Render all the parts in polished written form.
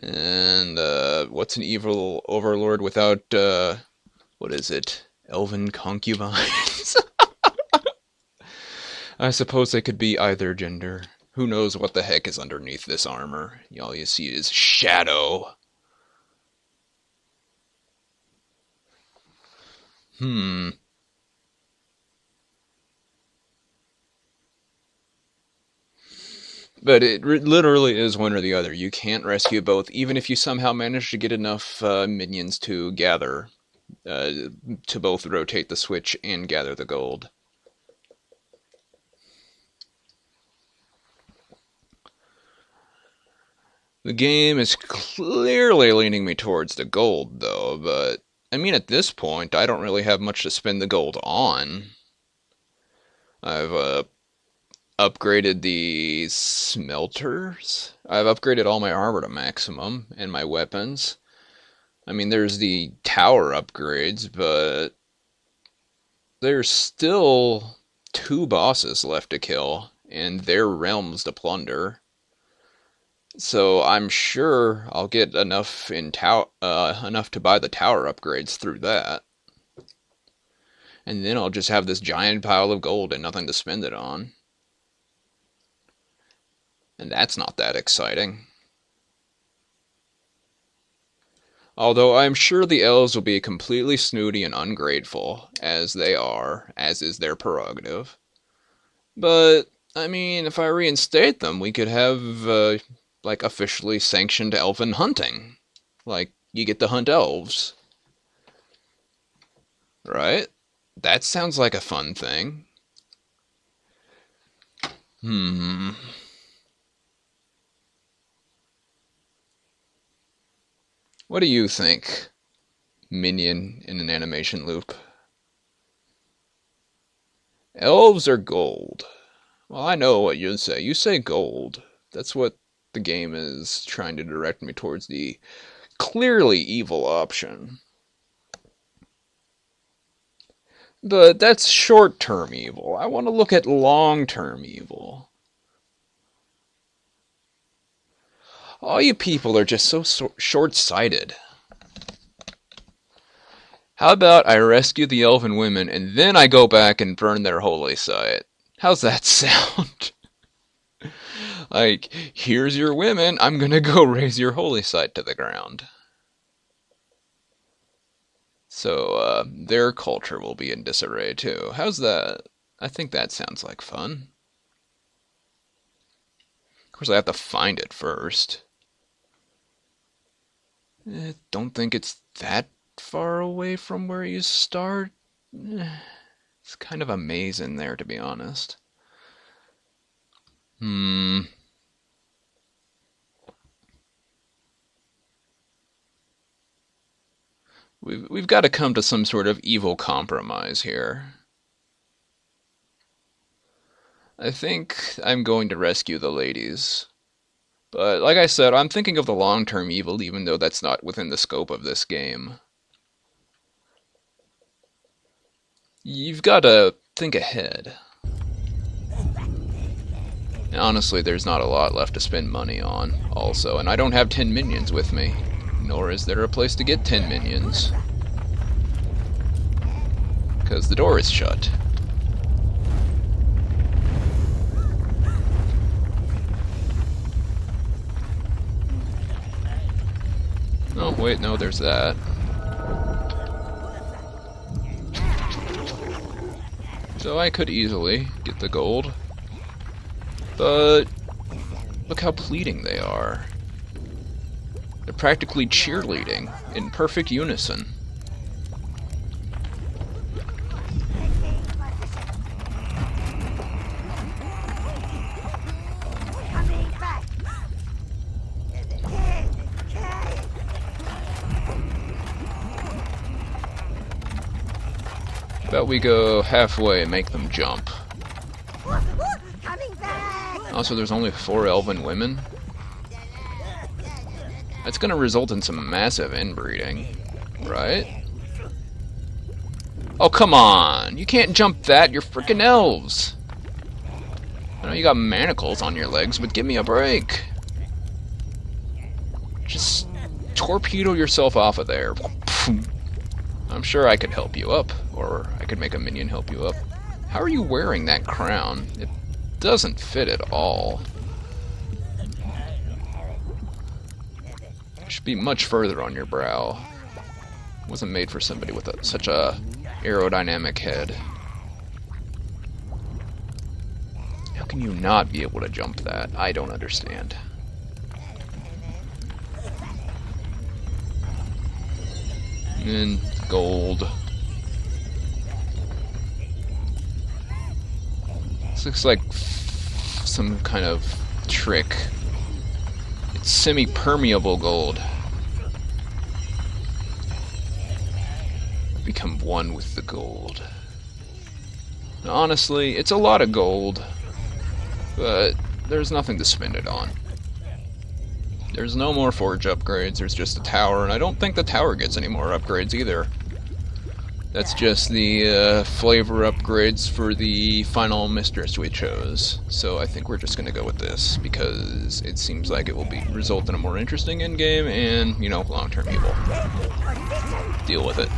And, what's an evil overlord without, what is it? Elven concubines? I suppose they could be either gender. Who knows what the heck is underneath this armor? All you see is shadow. Hmm. But it literally is one or the other. You can't rescue both, even if you somehow manage to get enough minions to gather, uh, to both rotate the switch and gather the gold. The game is clearly leaning me towards the gold, though, but I mean, at this point, I don't really have much to spend the gold on. I've upgraded the smelters. I've upgraded all my armor to maximum and my weapons. I mean, there's the tower upgrades, but there's still two bosses left to kill and their realms to plunder. So I'm sure I'll get enough enough to buy the tower upgrades through that. And then I'll just have this giant pile of gold and nothing to spend it on. And that's not that exciting. Although I'm sure the elves will be completely snooty and ungrateful, as they are, as is their prerogative. But, I mean, if I reinstate them, we could have, like, officially sanctioned elven hunting. Like, you get to hunt elves. Right? That sounds like a fun thing. Hmm. What do you think? Minion in an animation loop. Elves are gold. Well, I know what you'd say. You say gold. That's what the game is trying to direct me towards, the clearly evil option. But that's short-term evil. I want to look at long-term evil. All you people are just so short-sighted. How about I rescue the elven women and then I go back and burn their holy site? How's that sound? Like, here's your women, I'm gonna go raise your holy site to the ground. So, their culture will be in disarray too. How's that? I think that sounds like fun. Of course, I have to find it first. Don't think it's that far away from where you start. It's kind of a maze in there, to be honest. Hmm. We've got to come to some sort of evil compromise here. I think I'm going to rescue the ladies. But like I said, I'm thinking of the long-term evil, even though that's not within the scope of this game. You've got to think ahead. And honestly, there's not a lot left to spend money on, also, and I don't have 10 minions with me. Nor is there a place to get 10 minions. Because the door is shut. Oh, wait, no, there's that. So I could easily get the gold. But look how pleading they are. They're practically cheerleading in perfect unison. Bet we go halfway and make them jump. Also, there's only 4 elven women. That's gonna result in some massive inbreeding, right? Oh, come on! You can't jump that, you're freaking elves! I know you got manacles on your legs, but give me a break! Just torpedo yourself off of there. I'm sure I could help you up, or I could make a minion help you up. How are you wearing that crown? It doesn't fit at all. It should be much further on your brow. It wasn't made for somebody with such a aerodynamic head. How can you not be able to jump that? I don't understand. And gold. This looks like some kind of trick. It's semi-permeable gold. Become one with the gold. Now, honestly, it's a lot of gold, but there's nothing to spend it on. There's no more forge upgrades, there's just a tower, and I don't think the tower gets any more upgrades either. That's just the flavor upgrades for the final mistress we chose. So I think we're just going to go with this, because it seems like it will result in a more interesting endgame and, you know, long-term evil. Deal with it.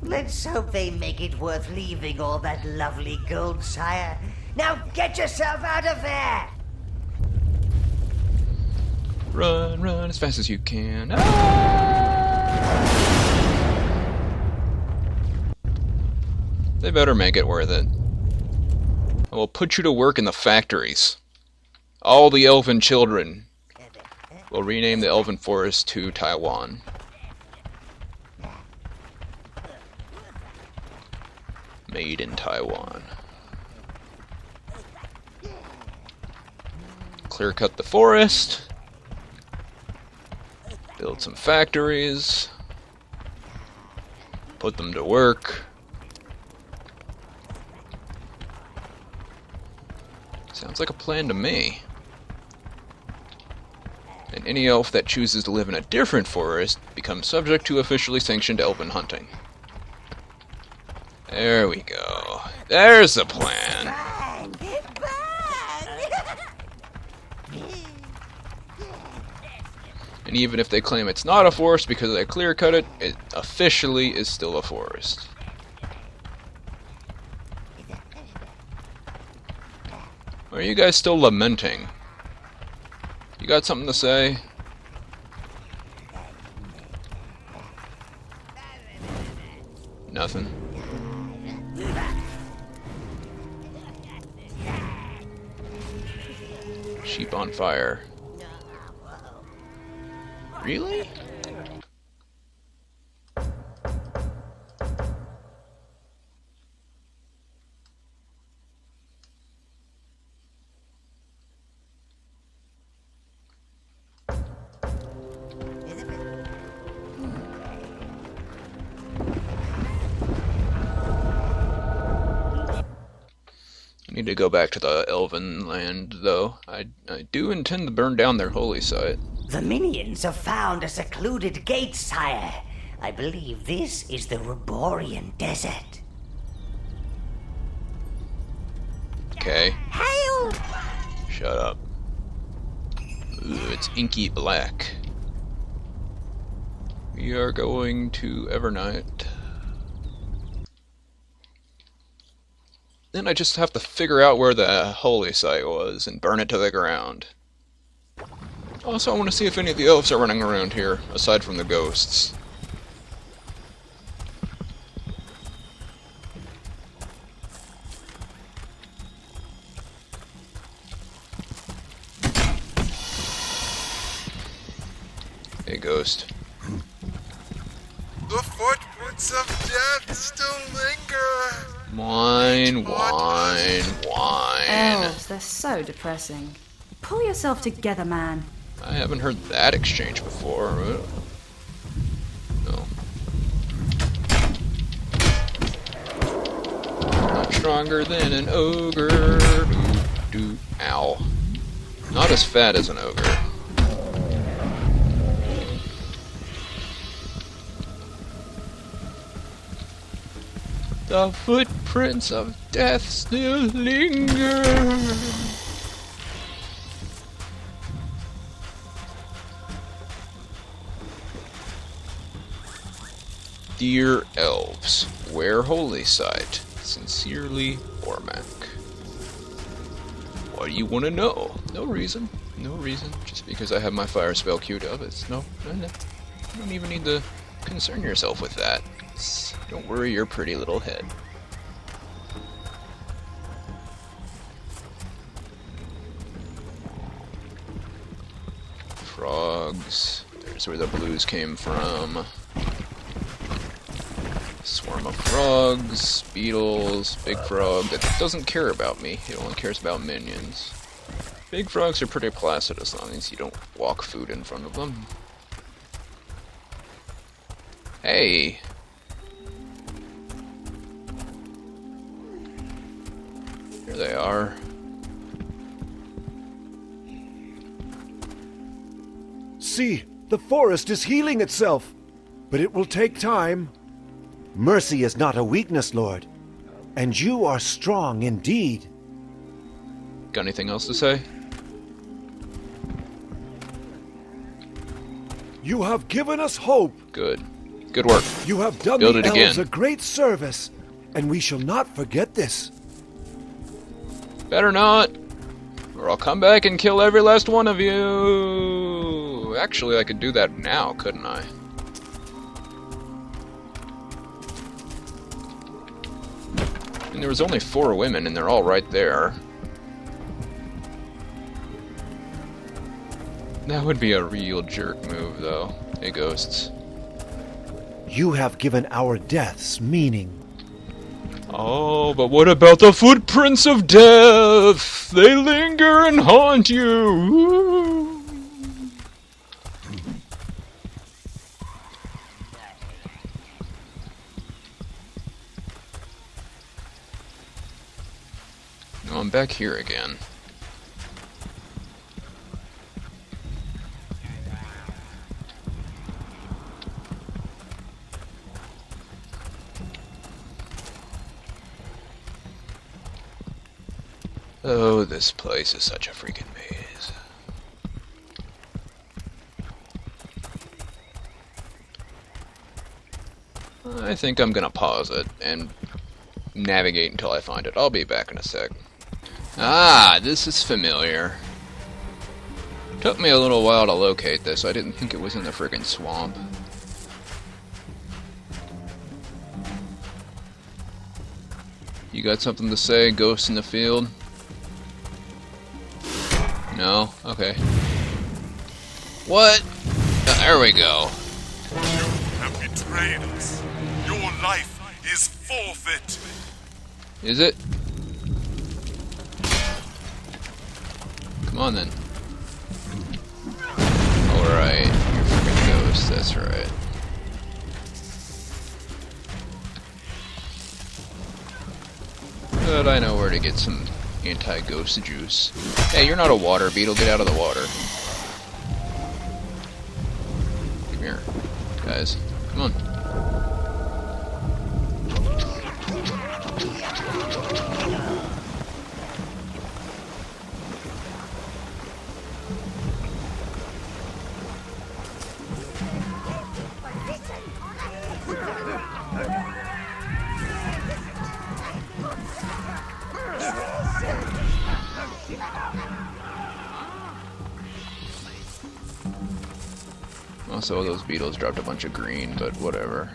Let's hope they make it worth leaving all that lovely gold, sire. Now get yourself out of there! Run, run as fast as you can. They better make it worth it. I will put you to work in the factories. All the elven children will rename the elven forest to Taiwan. Made in Taiwan. Clear cut the forest. Build some factories. Put them to work. Sounds like a plan to me. And any elf that chooses to live in a different forest becomes subject to officially sanctioned elven hunting. There we go. There's the plan. Bang! Bang! And even if they claim it's not a forest because they clear cut it, it officially is still a forest. Or are you guys still lamenting? You got something to say? Nothing. Sheep on fire. Really? Need to go back to the elven land, though. I do intend to burn down their holy site. The minions have found a secluded gate, sire. I believe this is the Reborian Desert. Okay. Hail! Shut up. Ooh, it's inky black. We are going to Evernight. Then I just have to figure out where the holy site was and burn it to the ground. Also, I want to see if any of the elves are running around here, aside from the ghosts. Hey, ghost. The footprints of death still linger. Wine, wine, wine. Elves, they're so depressing. Pull yourself together, man. I haven't heard that exchange before. No. Not stronger than an ogre. Ow. Not as fat as an ogre. The footprints of death still linger. Dear elves, wear holy sight. Sincerely, Ormac. Why do you want to know? No reason. No reason. Just because I have my fire spell queued up. It's no. You don't even need to concern yourself with that. Don't worry your pretty little head. Frogs. There's where the blues came from. Swarm of frogs, beetles, big frog that doesn't care about me. It only cares about minions. Big frogs are pretty placid as long as you don't walk food in front of them. Hey! Here they are. See, the forest is healing itself, but it will take time. Mercy is not a weakness, Lord, and you are strong indeed. Got anything else to say? You have given us hope. Good. Good work. You have done Build the it elves again. a great service, and we shall not forget this. Better not, or I'll come back and kill every last one of you. Actually, I could do that now, couldn't I? And there was only 4 women, and they're all right there. That would be a real jerk move, though. Hey, ghosts. You have given our deaths meaning. Oh, but what about the footprints of death? They linger and haunt you. Oh, I'm back here again. Oh, this place is such a freaking maze. I think I'm gonna pause it and navigate until I find it. I'll be back in a sec. Ah, this is familiar. Took me a little while to locate this. I didn't think it was in the friggin' swamp. You got something to say, ghost in the field? No? Okay. What? There we go. You have betrayed us. Your life is forfeit. Is it? Come on then. Alright, you're freaking ghost, that's right. But I know where to get some anti-ghost juice. Hey, you're not a water beetle, get out of the water. Come here, guys. Come on. Also, those beetles dropped a bunch of green, but whatever.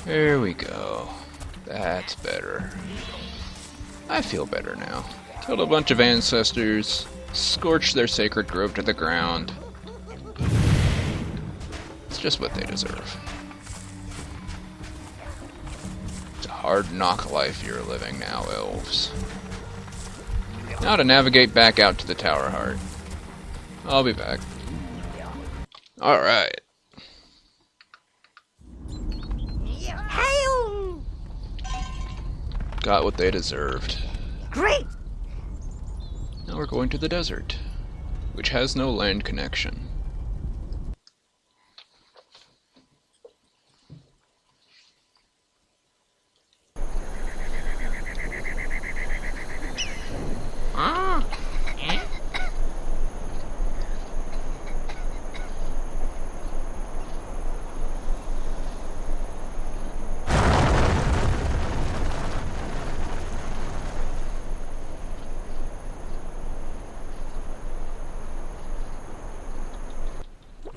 There we go. That's better. I feel better now. Killed a bunch of ancestors, scorched their sacred grove to the ground. It's just what they deserve. It's a hard knock life you're living now, elves. Now to navigate back out to the Tower Heart. I'll be back. Alright. Hail! Got what they deserved. Great! Now we're going to the desert, which has no land connection.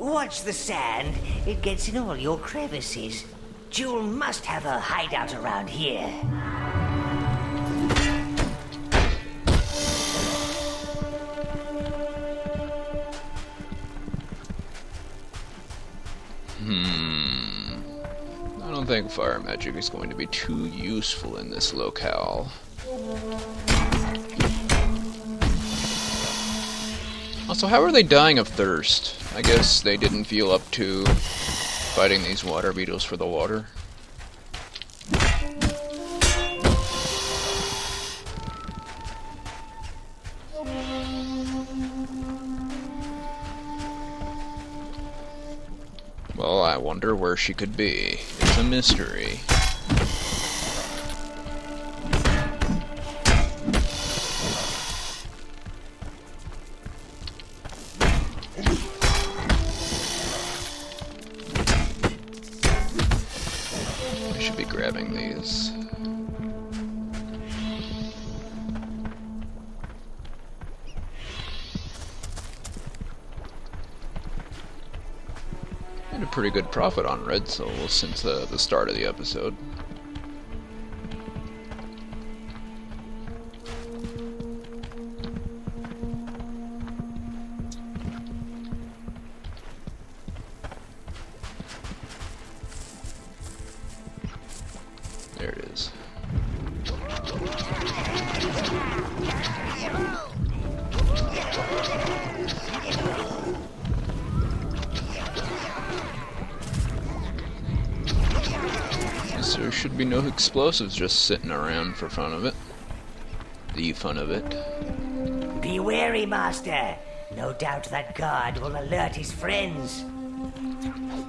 Watch the sand. It gets in all your crevices. Jewel must have a hideout around here. I don't think fire magic is going to be too useful in this locale. Also, how are they dying of thirst? I guess they didn't feel up to fighting these water beetles for the water. Well, I wonder where she could be. It's a mystery. I should be grabbing these. Made a pretty good profit on red souls since the start of the episode. There it is. There should be no explosives just sitting around for fun of it. The fun of it. Be wary, Master. No doubt that guard will alert his friends.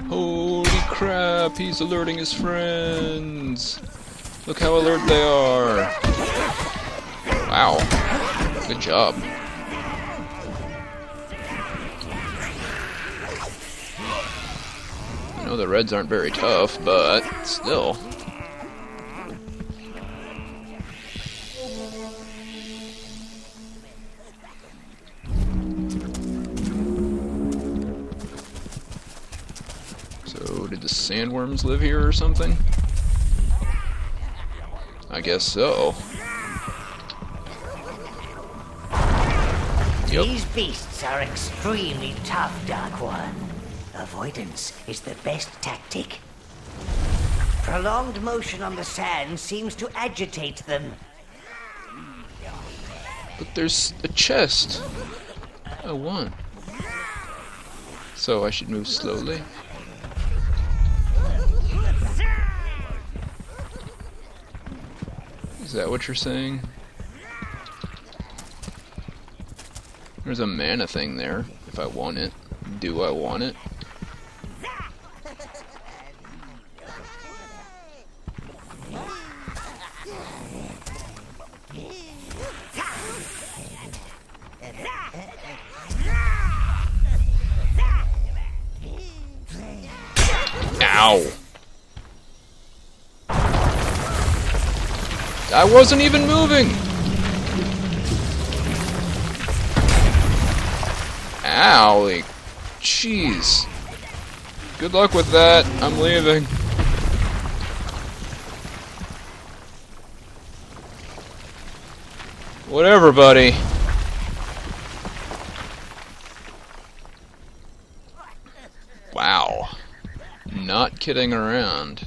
Holy crap, he's alerting his friends. Look how alert they are. Wow. Good job. I know the reds aren't very tough, but still. So, did the sandworms live here or something? I guess so. Yep. These beasts are extremely tough, Dark One. Avoidance is the best tactic. Prolonged motion on the sand seems to agitate them. But there's a chest. I want. So I should move slowly. Is that what you're saying? There's a mana thing there, if I want it. Do I want it? Ow! I wasn't even moving! Ow! Jeez. Good luck with that. I'm leaving. Whatever, buddy. Wow. Not kidding around.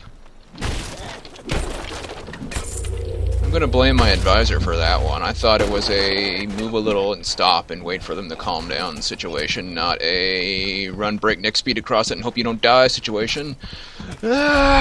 I'm gonna blame my advisor for that one. I thought it was a move a little and stop and wait for them to calm down situation, not a run breakneck speed across it and hope you don't die situation. Ah!